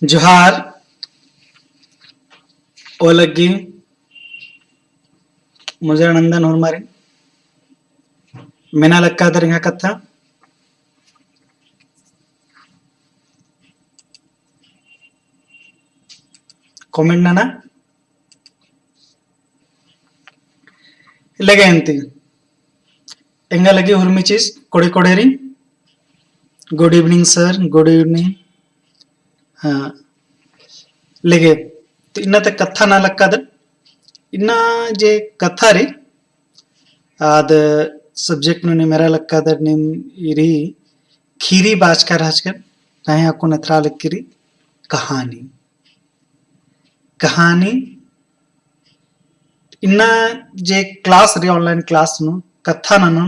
जोहार ओलग्गी मुजरनंदन हुरमारी मेना लक्कादर इंगा कथा कमेंट नाना लगे अंती इंगा लगी हुरमिचिस कोड़े कोड़ेरी good evening sir good evening हाँ लगे तो इन्ना तक कथा ना लक्कादर इन्ना जे कथा रे आद सब्जेक्ट नु मेरा लक्कादर निम इरी खीरी बाजकर राजकर ताहे आपको नथरा लक्कीरी कहानी कहानी इन्ना जे क्लास रे ऑनलाइन क्लास नु कथा ननु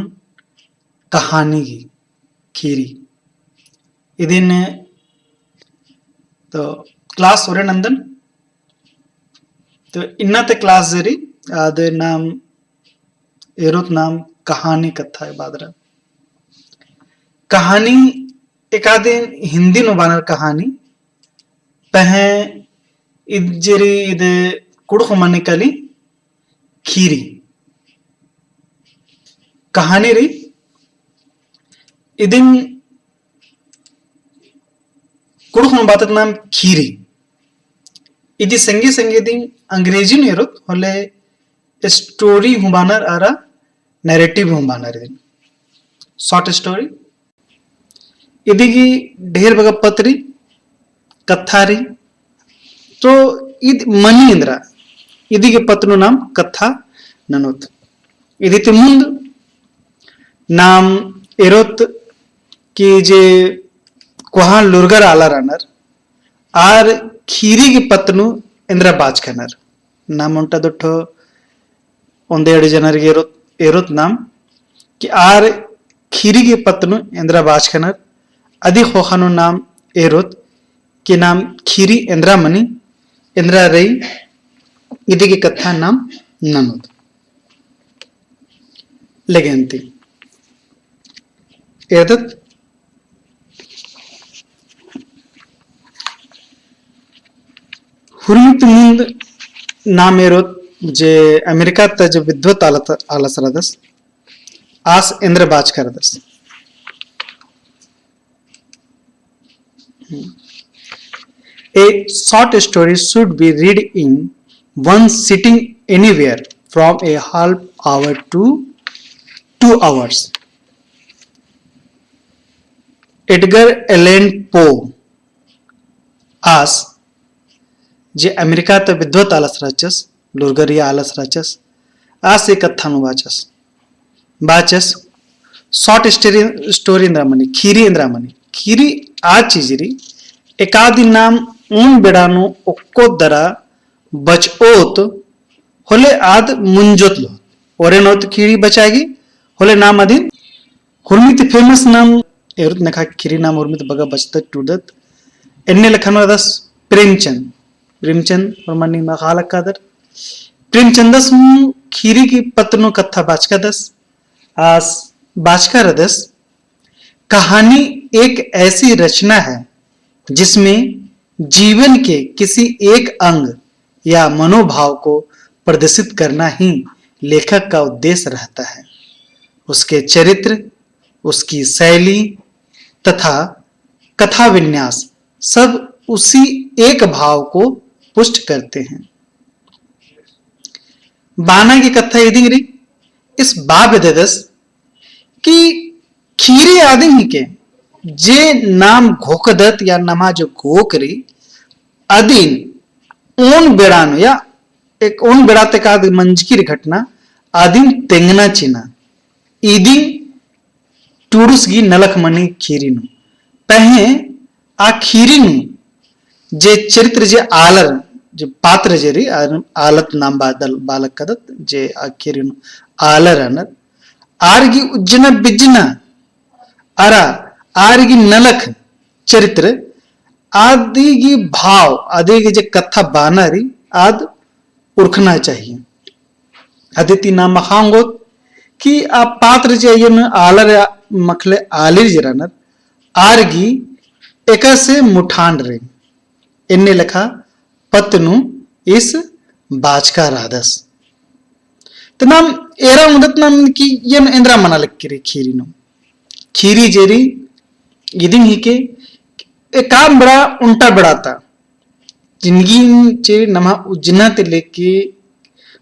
कहानी की खीरी इदिन तो क्लास ओरे नंदन तो इन्ना ते क्लास जरी आदे नाम एरोत नाम कहानी कथा है बादरा कहानी एक आदे हिंदी नो बानर कहानी पहे इजरी इदे कुड़ख मने कली खीरी कहानी री इदिन कुड़ख बातक नाम खीरी इदी संगे संगे दिन अंग्रेजी नेरुत होले स्टोरी हुबानर आरा नैरेटिव हुबानर दिन शॉर्ट स्टोरी इदी की ढेर बगा पत्री कथारी तो इद मनी इंद्रा इदी के पत्नु नाम कथा ननुत इदी ते मुंद नाम एरोत की जे कुहा लुरगर आला रनर आर खीरी की पत्नु इंद्रा बाजखनर नाम उनटा दुठो ओंदे अड़ी जनर एरोत एरोत नाम कि आर खीरी की पत्नु इंद्रा बाजखनर अधिक होखानु नाम एरोत कि नाम खीरी इंद्रा मनी इंद्रा रई इदी की कथा नाम ननुद लेगेंती एदत हुरमित मुंद नाम एरोत जे अमेरिका तज विद्वत आलस रदस आस इंद्र बाजकर दस A short story should be read in one sitting anywhere from a half hour to 2 hours. Edgar Allan Poe us J America त विद्वत आलस राचस लुरगरिया आलस राचस आस एक कथा नु बाचस शॉर्ट स्टोरी इंद्रामणि खीरी आ चीजरी एकादि नाम ऊन बेड़ानु ओक्को दरा बचओत होले आद मुंजोत लो ओरे नोत खीरी बचाएगी होले नाम अधीन हुरमित फेमस नाम एरुत नखा खीरी नाम हुरमित बगा बचता टूदत एन्ने लखन दस प्रेमचंद और मनी मखाल कादर प्रेमचंदस खीरी की पत्नो कथा बाचका दस आस बाचका रदस कहानी एक ऐसी रचना है जिसमें जीवन के किसी एक अंग या मनोभाव को प्रदर्शित करना ही लेखक का उद्देश्य रहता है उसके चरित्र उसकी शैली तथा कथा विन्यास सब उसी एक भाव को पुष्ट करते हैं बाना की कथा यदि इस बाब ददस कि खीरी आदि ही के जे नाम घोकदत या नमा जो घोकरी अधीन ओन बेड़ानो या एक ओन बेड़ाते का मंजकीर घटना आदिन तेंगना चिना ईदी टूडुस गी नलख मनी खीरी नु पहे आ खीरी नु जे चरित्र जे आलर जे पात्र जेरी आलत नाम बादल बालक कदत जे आ खीरी नु आलर अनर आरगी उज्जना बिजना अरा आरगी नलख चरित्र आदि की भाव आदि की जे कथा बानारी आद उर्खना चाहिए अदिति नाम मखांगोत कि आ पात्र जे यन आलर मखले आलिर जरनर आरगी एका से मुठान रे इनने लिखा पत्नु इस बाज का राधस तो नाम एरा उदत नाम की यन इंद्रा मना लक्किरी खीरी नो खीरी जेरी यदि ही के एक काम बड़ा उल्टा बढ़ाता जिंदगी चे नमा उज्जना ते लेके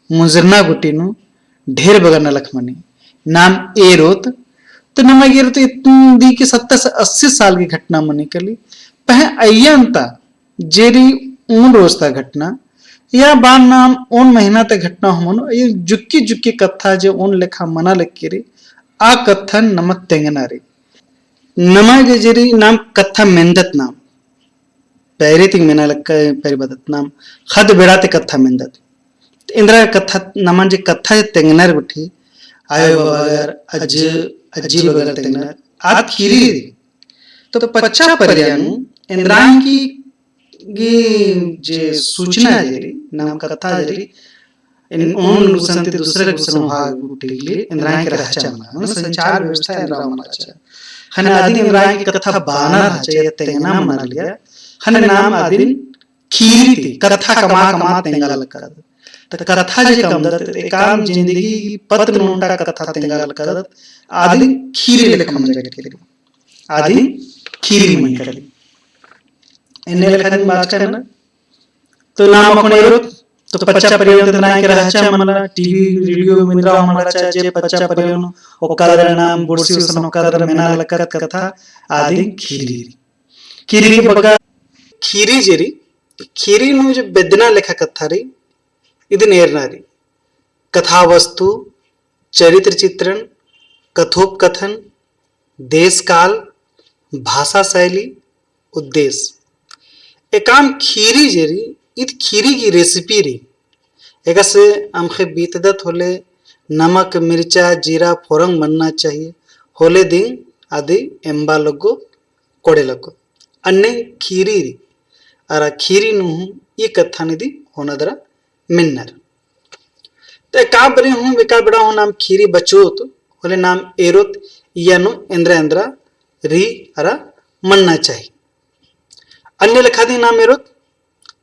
मुजरना गुटीनु ढेर बगरना लखमनी नाम एरोत तो नमा ये तो इतनी दी के 70 से 80 साल की घटना मनी कली पह अयंता जेरी उन रोजता घटना या बार नाम उन महीना तक घटना हो ये जुक्की जुक्की कथा जो उन लेखा मना लक्की रे आ कथन नमक तेंगना रे नमा जेरी नाम कथा मेंदत नाम पहरे तिंग मेना लक्का पहरे बदत नाम खद बेड़ाते कथा मेंदत इंद्रा कथा नमन जे कथा तेंगनर बिठी आयो बगर अज अज्जी बगर तेंगनर आत खीरी तो पच्चा पर्यानु इंद्रान की गे जे सूचना जेरी नाम कथा जेरी इन उन गुसंते दूसरे गुसन भाग उठिले इंद्रान के रहचा मन संचार व्यवस्था इंद्रा मन रहचा हन आदि इंद्रान की कथा बाना रहचा तेंगना मन लिया हन नाम आदिन खीरी थी कथा कमा कमा तेंगाल कर त कथा जे कम दत एकाम जिंदगी पत्र नोंटा कथा तेंगाल कर आदि खीरी लेखम जगत के आदि खीरी मन कर इन्ने लेखन बात करना तो नाम अपन एरो तो पच्चा परियंत ना के रहचा मनला टीवी रेडियो मिंद्रा मनला जे पच्चा परियन ओकर नाम बुरसी सन ओकर मेना लकत कथा आदि खीरी खीरी के बगा खीरी जेरी खीरी नु जो बेदना लेखा कथा री इद नेरनारी कथा वस्तु चरित्र चित्रण कथोपकथन देश काल भाषा शैली उद्देश्य एकाम खीरी जेरी इत खीरी की रेसिपी री एक से हमके बीतदत होले नमक मिर्चा जीरा फोरंग बनना चाहिए होले दिन आदि एम्बा लगो कोड़े लगो अन्य खीरी री अरा खीरी नु ये कथा निधि होना दरा मिन्नर तो का बरे हूं विका बड़ा हूं नाम खीरी बचोत होले नाम एरोत यानो इंद्रा इंद्रा री अरा मनना चाहिए अन्य लिखा दी नाम एरोत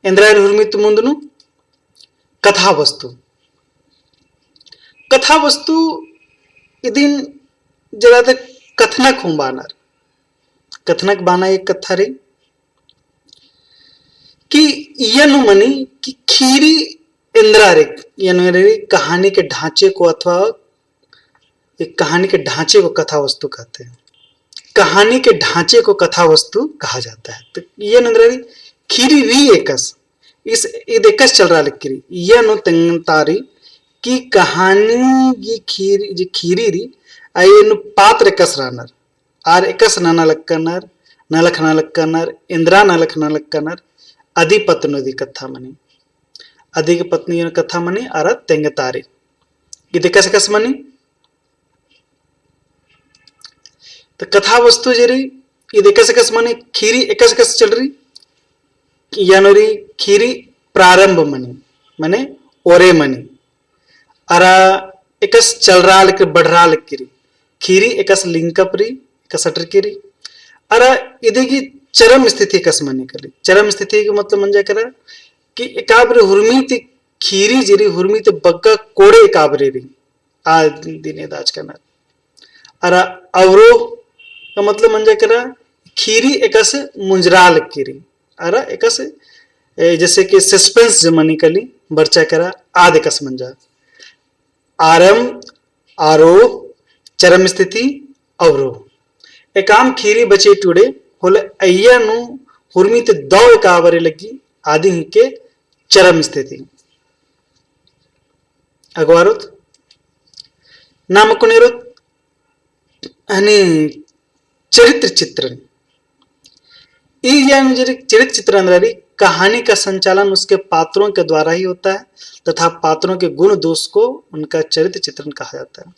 इंद्रा हुर्मित मुंदनु कथा वस्तु इदिन जरा तक कथनक हूं बानर कथनक बाना एक कथा रे कि यनु मनी कि खीरी इंद्रा रे यनु रे कहानी के ढांचे को अथवा एक कहानी के ढांचे को कथा वस्तु कहते हैं कहानी के ढांचे को कथा वस्तु कहा जाता है तो ये इंद्रा रे खीरी री एकस इस एकस चल रहा लिखी यनु तंगतारी की कहानी की खीरी री आयनु पात्र एकस रानर आर एकस नाना लक्कनर नलख इंद्रा नलख अधिपत्नुदी कथा मनी अधिक पत्नी कथा मनी आर तेंगतारी ये कस कस मनी तो कथा वस्तु जे रही ये कस कस मनी खीरी एकस कस चल रही यानोरी खीरी प्रारंभ मनी मने ओरे मनी अरा एकस चल रहा लिख बढ़ रहा लिख की खीरी एकस लिंकअप री एकस अटर की री अरा इधे की चरम स्थिति कस मनी करी चरम स्थिति के मतलब मंजा करा कि एकाब्रे हुर्मी ते खीरी जिरी हुर्मी ते बग्गा कोड़े एकाब्रे री आ दिने दाज करना अरा अवरोह का मतलब मंजा करा खीरी एकस मुंजराल किरी अरा एकस जैसे कि सस्पेंस जमनी कली बर्चा करा आद एकस मंजा आरंभ आरोह चरम स्थिति अवरोह एकाम खीरी बचे टुड़े होले अय्यनु हुर्मी ते दौ एकावरे लगी आदि ही के चरम स्थिति अगवारुत नाम कुनेरुत हने चरित्र चित्रण चरित्र चित्रण अंदर कहानी का संचालन उसके पात्रों के द्वारा ही होता है तथा पात्रों के गुण दोष को उनका चरित्र चित्रण कहा जाता है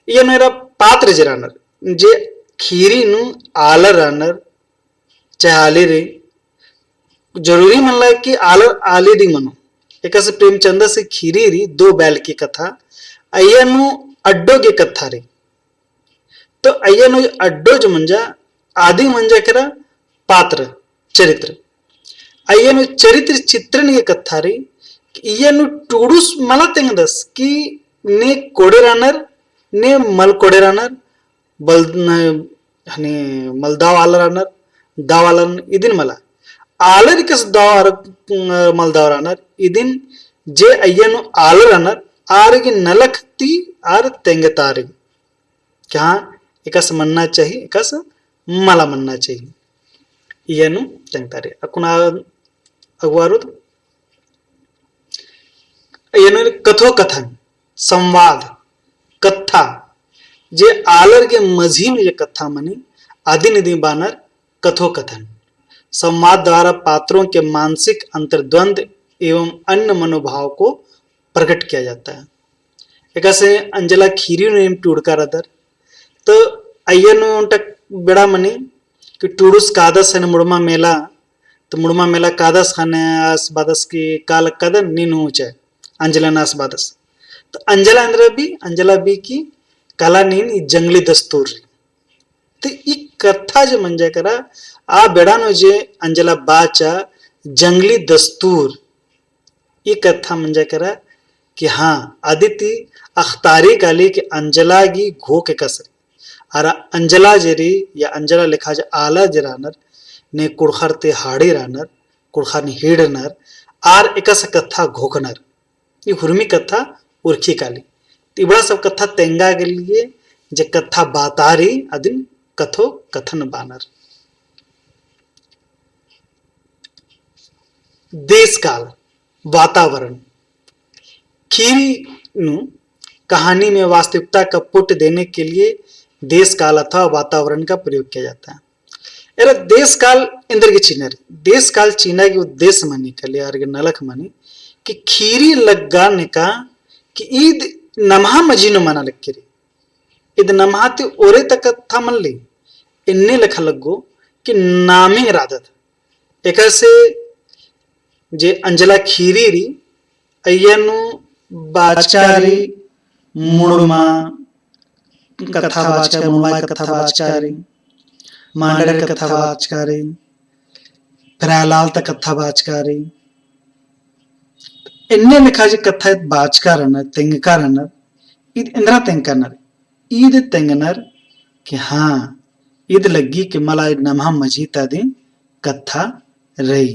ये मेरा पात्र जरानर जे खीरी नु आलर रानर चाहे आले रे जरूरी मन ला कि आलर आले दी मनो एक से प्रेमचंद से खीरी री दो बैल की कथा अय्यनु अड्डो की कथा रे तो अय्यनु अड्डो जो मंजा आदि मंजा करा पात्र चरित्र अय्यनु चरित्र चित्रण के कथा री इयनु टूडुस मला तेंगदस कि ने कोडेरानर ने मल कोडेरानर बल हने मलदाव आलरानर दावालन इदिन मला आलर कस दाव मलदावरानर इदिन जे अय्यनु आलरानर आरगी नलखती आर तेंगतारी क्या एकस मन्ना चाहिए एकस मला मन्ना चाहिए इयनु तेंगतारी अकुना अगवारुद इयनु कथोकथन संवाद कथा जे आलर के मझीम ये कथा मनी आदि निधि बानर कथोकथन संवाद द्वारा पात्रों के मानसिक अंतर्द्वंद एवं अन्य मनोभाव को प्रकट किया जाता है। एक ऐसे अंजला खीरी ने टूड़कर अदर तो अय्यनु उन्टक बेड़ा मनी कि टूडुस कादस है मुड़मा मेला तो मुड़मा मेला कादस खाने आस बादस की काल कदन नीनू चे अंजला नास बादस तो अंजला बी की काला नीन जंगली दस्तूर तो ई कथा जो मंजा करा आ बेड़ानो जे अंजला बाचा जंगली दस्तूर ये कथा मंजा करा कि हाँ आदिति अख्तारी काली के अंजला की घो के कसर अरा अंजला जेरी या अंजला लिखा जा आला जरानर ने कुड़खर ते हाड़ी रानर कुड़खर ने हीड़नर आर एकस कथा घोकनर ये हुरमी कथा उर्खी काली तिबड़ा सब कथा तेंगा के लिए जे कथा बातारी अदिन कथो कथन बानर देश काल वातावरण खीरी नु कहानी में वास्तविकता का पुट देने के लिए देश काल अथवा वातावरण का प्रयोग किया जाता है। एरा देश काल इंद्र के चीनर देश काल चीना के उद्देश्य मानी कलियार के नलक मानी कि खीरी लगाने का कि ईद नमहा मजीनो माना लक्कीरी ईद नमहाती ओरे तक था मन ली इन्ने लखा लगो कि नामे रादत एक से जे अंजला खीरी री अय्यनु बाचकारी मुड़मा कथा बाचकारी मुड़मा कथा बाचकारी मांडर कथा बाचकारी प्रयालाल तक कथा बाचकारी इन्ने लिखा जी कथा बाचकारनर तेंगकारनर ईद इंद्रा तेंगकारनर ईद तेंगनर कि हाँ ईद लगी कि मला नमहा मजीता दी कथा रही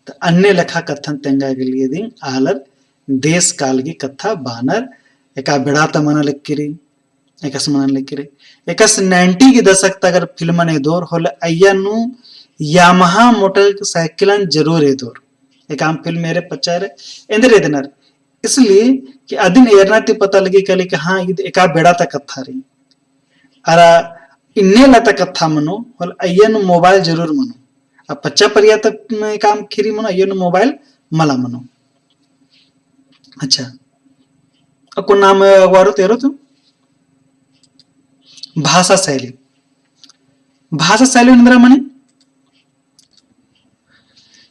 तो अन्य लिखा कथन तेंगा के लिए दी आलर देश काल की कथा बानर एका बिड़ाता मना लिखिरी एकस मना लिखिरी एकस 90 की दशक तक अगर फिल्म ने दौर होले अय्यनु यामाहा मोटरसाइकिलन जरूर है दौर एक आम फिल्म मेरे पचार इंद्र इधनर इसलिए कि अदिन एरनाती पता लगी कले कि हाँ ये एका बेड़ा तक कथा रही अरा इन्ने लता कथा मनो होल अय्यनु मोबाइल जरूर मनो अब पच्चा परिया तक काम खीरी मनो अय्यनु मोबाइल मला मनो अच्छा अब को नाम अगवारो तेरो तुम भाषा शैली इंद्रा मने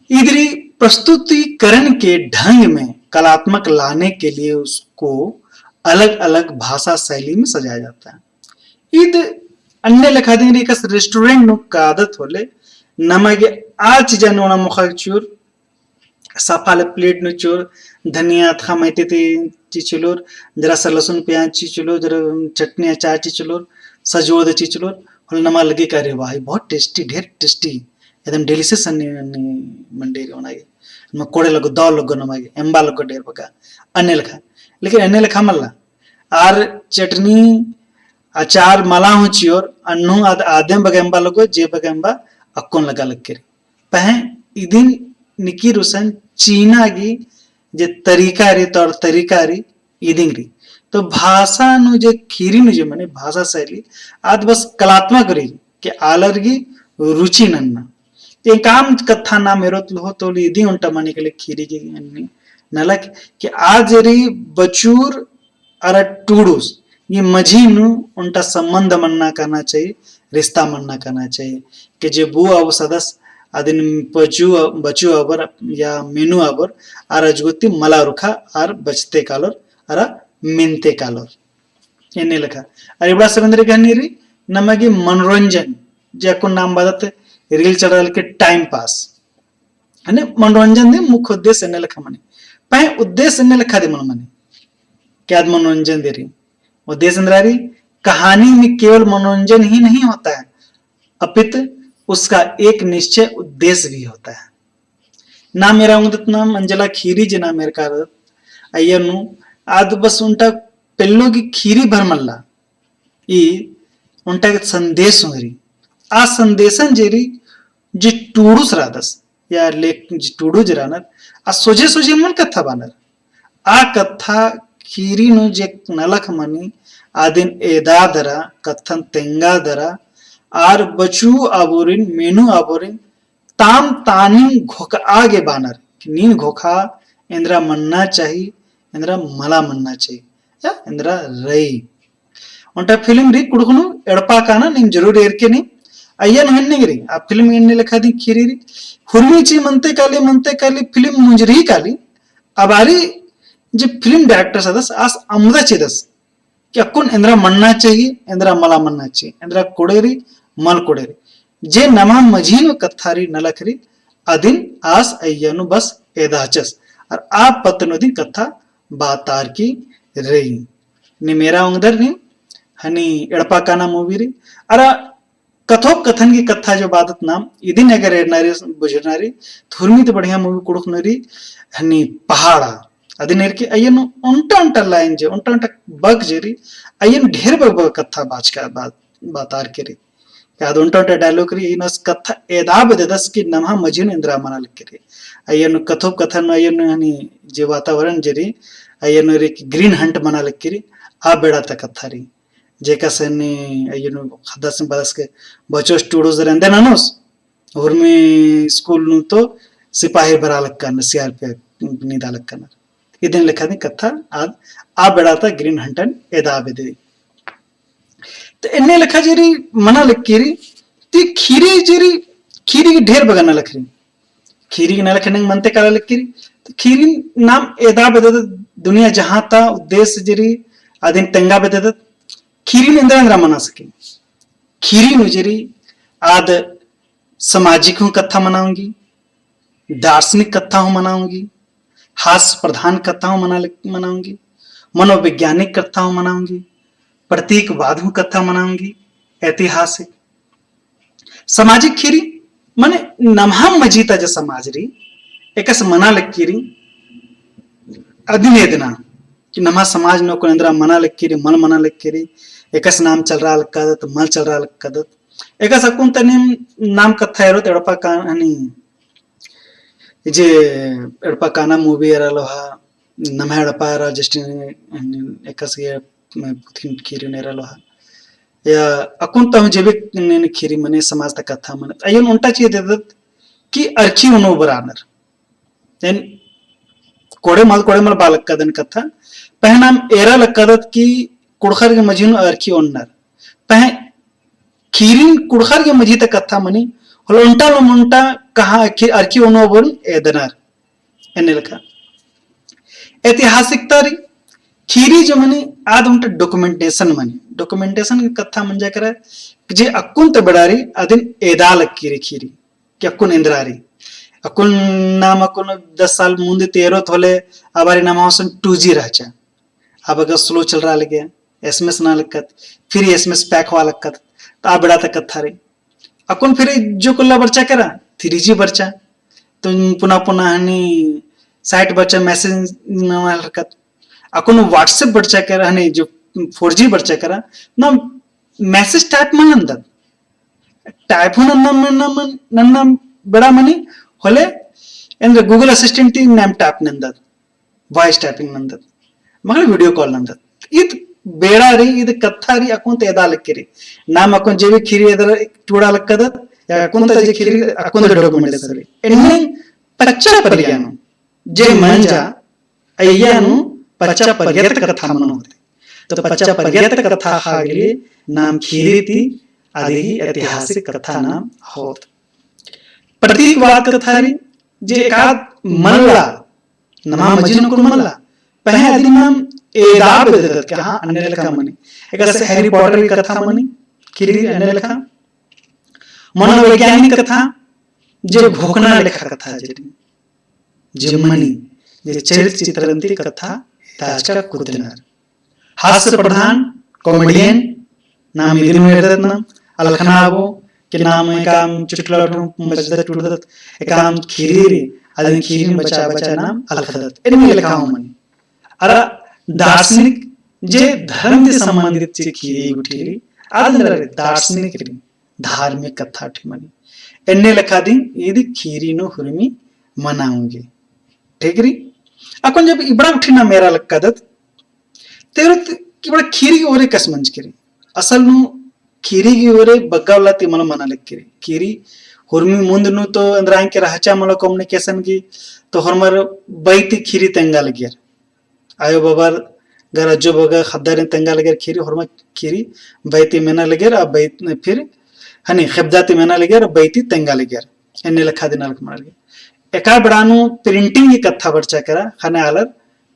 इधरी प्रस्तुतिकरण के ढंग में कलात्मक लाने के लिए उसको अलग अलग भाषा शैली में सजाया जाता है। ईद अन्य लिखा देंगे एक रेस्टोरेंट नु का आदत होले नमगे आज जनोना मुखचूर सफाले प्लेट नु चूर धनिया था मैते ते चिचलोर जरा सा लहसुन प्याज चिचलो जरा चटनी अचार चिचलोर सजोद चिचलोर होल नमा लगे करे भाई बहुत टेस्टी ढेर टेस्टी एकदम डिलीशियस अन्य मंडे होनागे म कोड़े लगो दाल लगो नमागे एम्बा लगो ढेर बगा अन्य लिखा लेकिन अन्य लिखा मल्ला आर चटनी अचार मला हूँ चियोर अन्नू आदम बगेम्बा लगो जे बगेम्बा अक्कोन लगा लग के पह इदिन निकी रुसन चीना की जे तरीका री तौर तरीका री इदिंग री तो भाषा नु जे खीरी नु जे मने भाषा शैली आज बस कलात्मक री के आलरगी रुचि नन्ना ये काम कथा ना मेरो हो तो इदी उंटा माने के लिए खीरी की नलक कि आज री बचूर अरा टूडूस ये मझी नु उनका संबंध मनना करना चाहिए रिश्ता मनना करना चाहिए कि जे बू अब सदस्य अदिन बचू अबर या मेनू अबर आर अजगुती मला रुखा आर बचते कालोर आर मिनते कालोर ये लिखा अरे बड़ा सरेंद्र कहनी री नमगी मनोरंजन जे को नाम बादत रील चढ़ल के टाइम पास અને मनोरंजन दे मुख्य उद्देश्य एने लेखा मने पह उद्देश्य एने लेखा दे मने क्या मनोरंजन दे रही उद्देश्य इंद्रारी कहानी में केवल मनोरंजन ही नहीं होता है अपितु उसका एक निश्चय उद्देश्य भी होता है ना मेरा उंगत नाम अंजला खीरी जना मेरे कार अय्यनु आद बस उनटा पेल्लो की खीरी भरमल्ला ई उनटा संदेश होरी आ संदेशन जेरी जी टूडूस रादस या लेख जी टूडू जरानर आ सोजे सोजे मन कथा बानर आ कथा खीरी नु जे नलख मनी आदिन एदा दरा कथन तेंगा दरा आर बचू आबोरिन मेनू आबोरिन ताम तानी घोका आगे बानर नीन घोखा इंद्रा मन्ना चाहिए इंद्रा मला मन्ना चाहिए या इंद्रा रई उनटा फिल्म री कुड़कुनु एड़पा काना नीम जरूर एरके नी अय्यन हन्ने गिरी आ फिल्म एन्ने लेखा दी खीरी री हुर्मीची मनते काली फिल्म मुंजरी काली अबारी जे फिल्म डायरेक्टर सदस आस अमदा चेदस कि अकुन इंद्रा मन्ना चाहिए इंद्रा मला मन्ना चाहिए इंद्रा कोडेरी मल कोडेरी जे नमा मजीन कथारी नलखरी अदिन आस अय्यनु बस एदाचस और आप पत्तनुदी कथा बातार की रही नि मेरा उंगदर नि हनी एड़पा काना मूवी री अरा कथोप कथन की कथा जो बादत नाम इदिन अगर एडनारी बुझनारी थुरमी तो बढ़िया मूवी कुड़ुक नरी हनी पहाड़ा अदिन एरके अय्यनु उंटा लाइन जे उंटा बग जेरी अय्यन ढेर बग कथा बाच का बातार के री याद उंटा डायलॉग री इनस कथा एदा बददस की नमहा मजीन इंद्रा मना लिख रे अय्यनु कथोप कथन अय्यनु हनी जे वातावरण जेरी अय्यनु रे ग्रीन हंट मना लिख री आ बेड़ा तक कथा री जेका सने अय्यनु खदा से बदस के बचो स्टूडियो जरंदे ननोस और में स्कूल नु तो सिपाही भरा लक्का नसियार पे निदा लक्का इदन लिखा दी कथा आज आ बेड़ा तक ग्रीन हंटन एदा बेदे तो इन्ने लिखा जेरी मना लिखीरी ती खीरी जेरी खीरी की ढेर बगाना लिख रही खीरी की ना लिखने मनते काला लिखीरी तो खीरी नाम एदा बेदे दुनिया जहां था उद्देश्य जेरी आदिन तेंगा बेदे खीरी ने इंद्रा मना सके खीरी नुजेरी आद सामाजिक हूं कथा मनाऊंगी दार्शनिक कथा हूं मनाऊंगी हास्य प्रधान कथा हूं मनाऊंगी मनोवैज्ञानिक कथा हूं मनाऊंगी प्रतीकवाद हूं कथा मनाऊंगी ऐतिहासिक सामाजिक खीरी माने नमहा मजीता जो समाज री एकस मना लकीरी अदिनेदना कि नमा समाज नो को इंद्रा मना लकीरी मल मना लकीरी एकस नाम चल रहा लक्कदत मल चल रहा लक्कदत एकस अकुन तने नाम कथा एरो एड़पा कानी जे एड़पा काना मूवी एरा लोहा नमहा एड़पा रा जस्ट एकस ये पुथिन खीरी नेरा लोहा या अकुन तो जेबे ने खीरी मने समाज तक कथा मन अयन उल्टा चीज देदत कि अर्ची उनो बरानर देन कोड़े मल बालक कदन कथा पहनाम एरा लक्कदत की कुड़खर के मजीन अर्की ओन्नर पह खीरिन कुड़खर के मजी तक कथा मनी होलंटा लमुंटा कहा अर्की ओनो बोल एदनर एने लखा ऐतिहासिक तारी खीरी जो मनी आद उनटा डॉक्यूमेंटेशन की कथा मन जा करे जे अकुन त बडारी अदिन एदा लक्कीरी खीरी कि अकुन इंद्रारी अकुन नाम अकुन 10 साल मुंदे 13 थोले अबारी नाम हसन 2G रहचा अब अगर स्लो चल रहा लगे एसएमएस ना लक्कत फिर एसएमएस पैक हुआ लक्कत तो आ बड़ा तक कथा रे अकुन फिर जो कुल्ला बर्चा करा 3G बर्चा तो पुनः हनी साइट बर्चा मैसेज ना लक्कत अकुन व्हाट्सएप बर्चा करा हनी जो 4G बर्चा करा ना मैसेज टाइप मन अंदर टाइप होना नन्ना बड़ा मनी होले एंड गूगल असिस्टेंट टी नाम type another voice typing another मगर वीडियो कॉल नंदर इद बेड़ा री इद कथा री अकुन तेदा लक्केरी नाम अकुन जेवी खीरी एदर टूड़ा लक्कदत या अकुन त जे खीरी अकुन द डॉक्यूमेंट सरी एन्ने पच्चा पर्यानु जे मंजा अय्यानु पच्चा पर्यत कथा मन होते तो पच्चा पर्यत कथा हागली नाम खीरी ती आदि ऐतिहासिक कथा नाम होत प्रतीकवाद कथा री जे एकाद मल्ला नमा मजीन को मल्ला पहले आदि नाम एदाब देदत के हां अन्य लेखा मनी एकसे हैरी पॉटर की कथा मनी खीरी अन्य लेखा मनोवैज्ञानिक कथा जे भोकना लेखा कथा जरी जिम्मनी जे चरित्र चित्रंती कथा ताजका कुदनार हास्य प्रधान कॉमेडियन नाम इदिन मेरदत नाम अलखनाबो के नाम एकाम चुटलाटू बचदत टुडदत एकाम खीरी अदिन खीरी बचा बचा नाम अलखदत एनमे लेखाओ मनी अरा दार्शनिक जे धर्म से संबंधित से खीरी गुठीरी आदर दार्शनिक धार्मिक कथा ठिमनी एन्ने लेखा दिन यदि खीरी नो हुरमी मनाऊंगे ठीक री अकन जब इबड़ा उठीना मेरा लक्कादत तेरे कि बड़ा खीरी ओरे कस मंच करी असल नु खीरी की ओरे बग्गावला ती मला मना लक्किरी खीरी हुरमी मुंद नु तो अंदरां के रहचा मला कम्युनिकेशन की तो हरमर बैती खीरी तेंगा लगियर आयो बाबार गरजो बगा खद्दार तेंगा लगियर खीरी हरमा खीरी बैती मेना लगियर अब बैत फिर हनी खबदाती मेना लगियर बैती तेंगा लगियर एने लखा दिन लख मार लगियर एका बड़ानु प्रिंटिंग की कथा बरचा करा खने आलर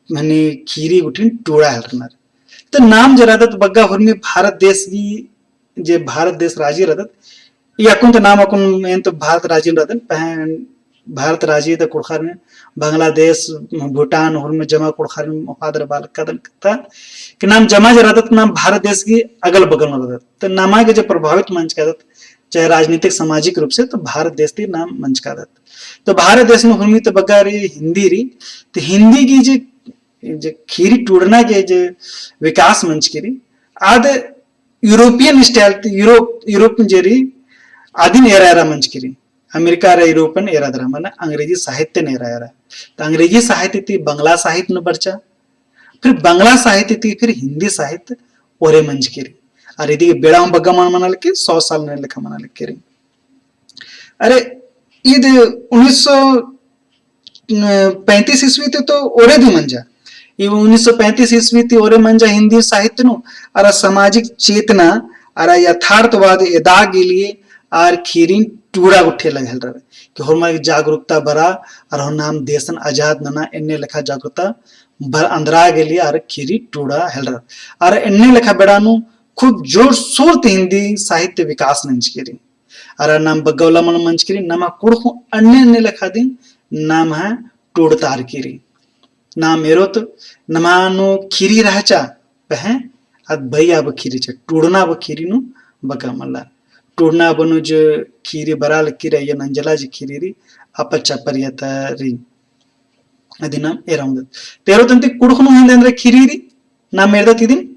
हनी खीरी उठिन टूड़ा हलरनार तो नाम जरादत बग्गा हुरमी भारत देश की जे भारत देश राज्य रदत या कुन तो नाम अकुन मेन तो भारत राज्य रदन पहन भारत राज्य तो कुड़खार में बांग्लादेश भूटान हुरमी जमा कुड़खार में मुहादर बाल कदन कथा कि नाम जमा जरादत नाम भारत देश की अगल बगल में रदत तो नामा के जो प्रभावित मंच का चाहे राजनीतिक सामाजिक रूप से तो भारत देश की नाम मंच का तो भारत देश में हुरमी तो बग्गा रही हिंदी री तो हिंदी की जो खीरी टूटना के जो विकास मंच की री आद यूरोपियन स्टाइल यूरोप जेरी आदिन एरा मंच की री अमेरिका रे यूरोपन एरा दरा माने अंग्रेजी साहित्य ने एरा तो अंग्रेजी साहित्य थी बंगला साहित्य न बरचा फिर बंगला साहित्य थी फिर हिंदी साहित्य ओरे मंच की री अरे दी बेड़ा बग्गा मना लिखे 100 साल ने लिखा मना लिखे री अरे ईद 1935 ईस्वी तो ओरे दी मंजा ये 1935 ईस्वी थी ओरे मंजा हिंदी साहित्य नु अरा सामाजिक चेतना अरा यथार्थवाद एदा के लिए आर खीरिन टूड़ा उठे लगल रहे कि हमारी जागरूकता बरा और हम नाम देशन आजाद नना एन्ने लेखा जागरूकता बर अंदरा के लिए आर खीरी टूड़ा हेल रहा और एन्ने लेखा बेड़ानु खूब जोर शोर हिंदी साहित्य विकास मंच करी अरे नाम बग्गवला मन मंच करी नाम कुड़खु अन्य अन्य लेखा दिन नाम है टूड़तार करी नाम मेरो तो नमानो खीरी रहचा पहे अद भई अब खीरी छ टूड़ना ब खीरी नु बगा मल्ला टूड़ना बनु जो खीरी बराल किरे या नंजला जी खीरी री अपच्चा परियता री अदिना एराउंद तेरो तंती कुड़खु नु हिंदे अंदर खीरी री नाम मेरदा तिदिन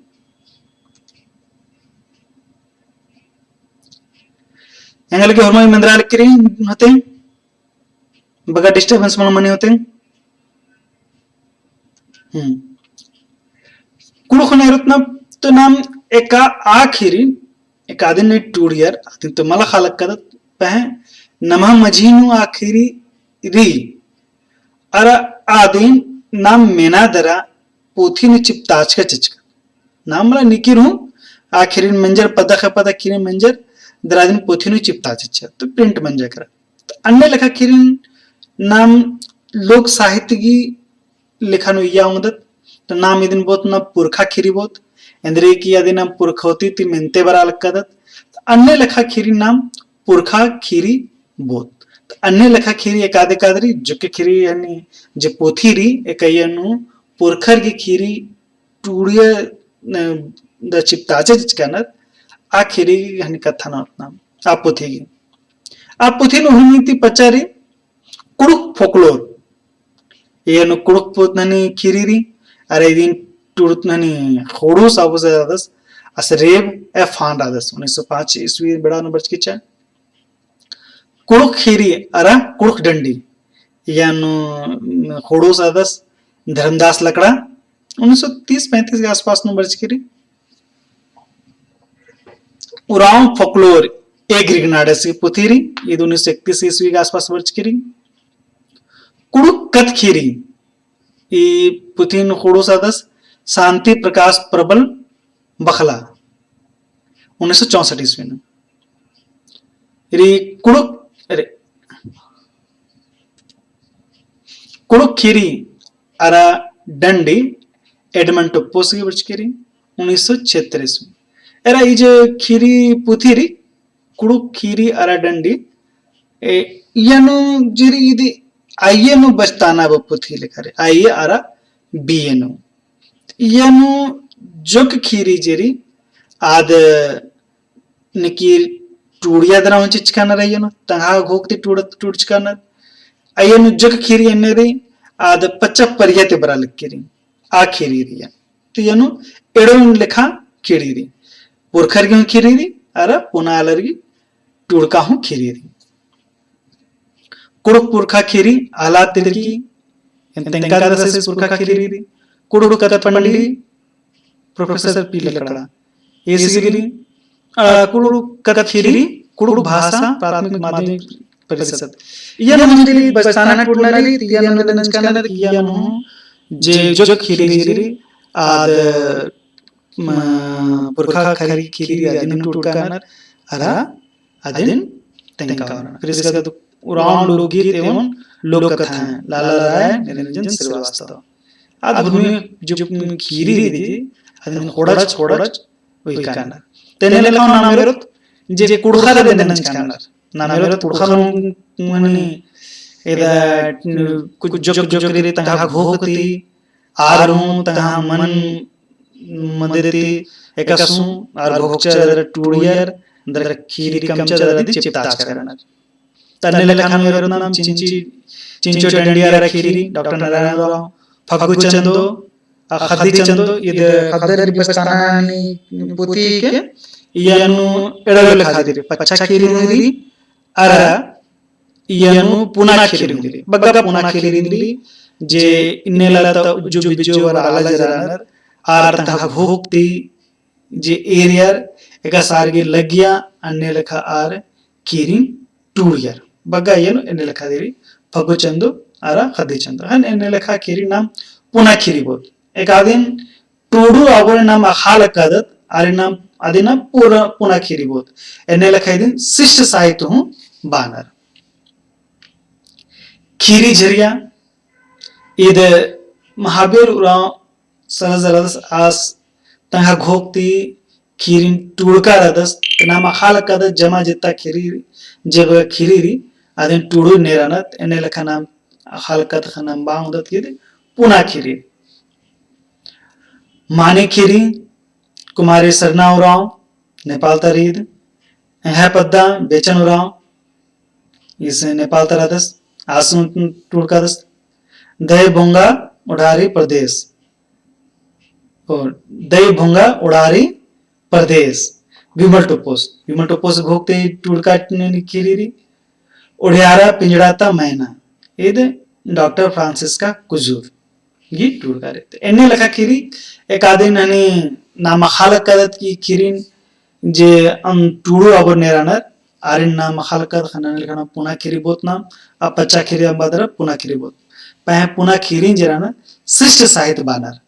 एंगल के हरमोई मंदराल किरी होते बगा डिस्टर्बेंस मन मने होते कुड़खने रत्न तो नाम एका आखिरी एक आदिन ने टूड़ियर आदिन तो मला खालक कदत पह नमा मजीनु आखिरी री अरा आदिन नाम मेना दरा पोथी ने चिपताच का चचका नाम मला निकिर हूं आखिरी मंजर पदक किरी मंजर दरादिन पोथी ने चिपताच अच्छा तो प्रिंट मंजा करा तो अन्य लेखा किरिन नाम लोक साहित्य की लिखा या उमदत तो नाम इदिन बहुत ना पुरखा खीरी बहुत इंद्री की यदि नाम पुरखोती ती मिनते बरा लक्कदत तो अन्य लेखा खीरी नाम पुरखा खीरी बहुत तो अन्य लेखा खीरी एक आधे कादरी जो के खीरी यानी जो पोथी री एक यनु पुरखर की खीरी टूड़िया द चिपताचे जिसकनत आ खीरी यानी कथा ना नाम आप पोथी नु हुनी ती पचारी कुड़ुक फोकलोर ये नु कुड़ुक पोतननी खीरी री अरे दिन टूड़तननी खोड़ू साबु से आदस असरेब ए फांड आदस 1905 ईस्वी बड़ा नंबर की चा कुड़ुक खीरी अरा कुड़ुक डंडी यानु खोड़ू सादस धर्मदास लकड़ा 1930-35 के आसपास नंबर की री उराव फोकलोर ए ग्रिगनाडस की पुथीरी ये 1931 ईस्वी के आसपास वर्ष की री कुड़ुक कत खीरी ये पुथीन खोड़ू सादस शांति प्रकाश प्रबल बखला 1964 ईस्वी में री कुड़ुक खीरी अरा डंडी एडमंड टोपोस की वर्ष की री 1976 ईस्वी एरा ये जो खीरी पुथी री कुड़ुक खीरी अरा डंडी यनु जिरी इदी आयेनु बस्ताना बपुथी लेखरे आये आरा बीएनु यनु जोक खीरी जिरी आद निकीर टूड़िया दरा होंची चिकाना रहियनु तंगा घोकती टूड़ चिकाना अयनु जोक खीरी एन्नेरी आद पच्चा परियते बरा लिखिरी आ खीरी रिया तो यनु एडोन लेखा खीरी री पुरखर की खीरी री अरा पुना अलरगी टूड़का हूं खीरी री कुड़ुक पुरखा खीरी आला तिरकी तेंका दरसे पुरखा खीरी री कुड़ुक कत पंडी प्रोफेसर पी लकड़ा एसीगिरी कुड़ुक कत खीरी कुड़ुक भाषा प्राथमिक माध्यमिक परिषद यन मंडली बस्ताना टूडनारी यन नंचकाना यन जे जो खीरी जिरी आद पुरखा खरी खीरी आदिन टूडकाना अरा आदिन तेंका फिर इसका उराव लोकगीत एवं लोक कथाएं लाला राय निरंजन श्रीवास्तव आज भूमि जो खीरी दी ಅದನ್ನ ಹೊಡಚ್ ಒಯ್ಕಾನ ತೆನೆಲೆಕ ನಾಮೆರತ್ जे कुड़खा दे देना चाहना ना मेरे कुड़खा मनी इधर कुछ जोक जोक रे तंगा घोकती आरू तंगा मन मदती एकसु आर घोकचा दर टूड़ियर दर खीरी कमचा दर दी चिपताच करना तन्ने लेखा मेरे नाम चिंचो डंडिया खीरी डॉक्टर नारायण राव फग्गु चंदो खद्दी चंदो इधर खद्दर बस्तानी पुती के यनु एडल खादिरी पच्चा खीरी अरा यनु पुना खीरी बग्गा पुना खीरी जे इन्नेला जो बिजो वर आला जरानर आर ता भोक्ति जे एरियर एका सारगे लगिया अन्ने लेखा आर खीरी टूरियर बग्गा यनु एन्ने लेखा दिरी फग्गु चंदो आरा खद्दी चंदो हन एन्ने लेखा खीरी नाम पुना खीरी बोल एक आदिन टूडू अवर नाम अखाल कदत आरे नाम अदिना पूरा पुना खीरी बोत एने लखाई दिन शिष्ट साहित्य हूं बानर खीरी झरिया इद महावीर उरा सरजरस आस तंगा घोकती खीरिन टूड़का रदस नाम अखाल कदत जमा जिता खीरी जब खीरी री आदिन टूडू नेरानत एने लखा नाम अखाल कद खनाम बाउंदत के पुना खीरी माने खीरी कुमारी सरना उराव नेपाल तरीद है पद्दा बेचन उराव इस नेपाल तरादस आसुन टूड़कादस दय भोंगा उड़ारी प्रदेश और दय भोंगा उड़ारी प्रदेश विमल टोपोस घोकते टूड़का खीरी उड़ियारा पिंजड़ाता मैना इद डॉक्टर फ्रांसिस्का कुजूर ये टूड़का रहते एने लखा खीरी एक आदिन हनी नाम खालक कदत की खीरिन जे टूडू अबर नेरानर आरिन नाम खालक कद खनाने लिखना पुना खीरी बोत नाम अब पच्चा खीरी अंबादर पुना खीरी बोत पह पुना खीरिन जराना शिष्ट साहित्य बानर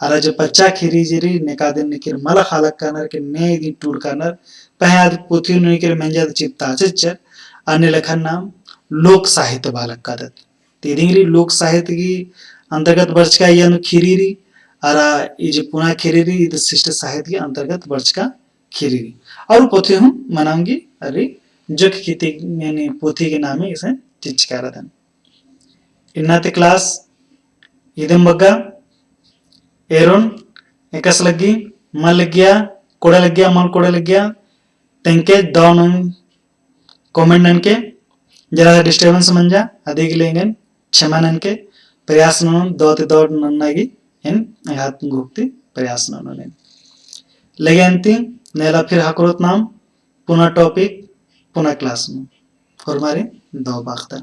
आला जो पच्चा खीरी जरी नेकादिन निकिर मला खालक कानर के ने दिन टूड कानर पह आदि पोथी निकिर मंजा चिपता चर आने लिखन नाम लोक साहित्य बालक कदत तेदिंगरी लोक साहित्य की अंतर्गत वर्ष का यह खीरी अरा ये जो पुना खीरी इधर शिष्ट साहित्य के अंतर्गत वर्ष का खीरी और पोथी हूँ मनाऊंगी अरे जो खेती यानी पोथी के नाम है इसे चिचकारा धन इन्नाते क्लास इधम बग्गा एरोन एकस लगी मन लग गया कोड़ा लग गया मन कोड़ा लग गया तेंके डाउन कमेंट नन के जरा डिस्टर्बेंस मन जा अधिक लेंगे क्षमा नन के प्रयास दौते दौड़ नन्नागी इन हाथ घुकती प्रयास नोने लगे अंतिम नेला फिर हकरोत नाम पुनः टॉपिक पुनः क्लास में और हमारे दो बाख्ता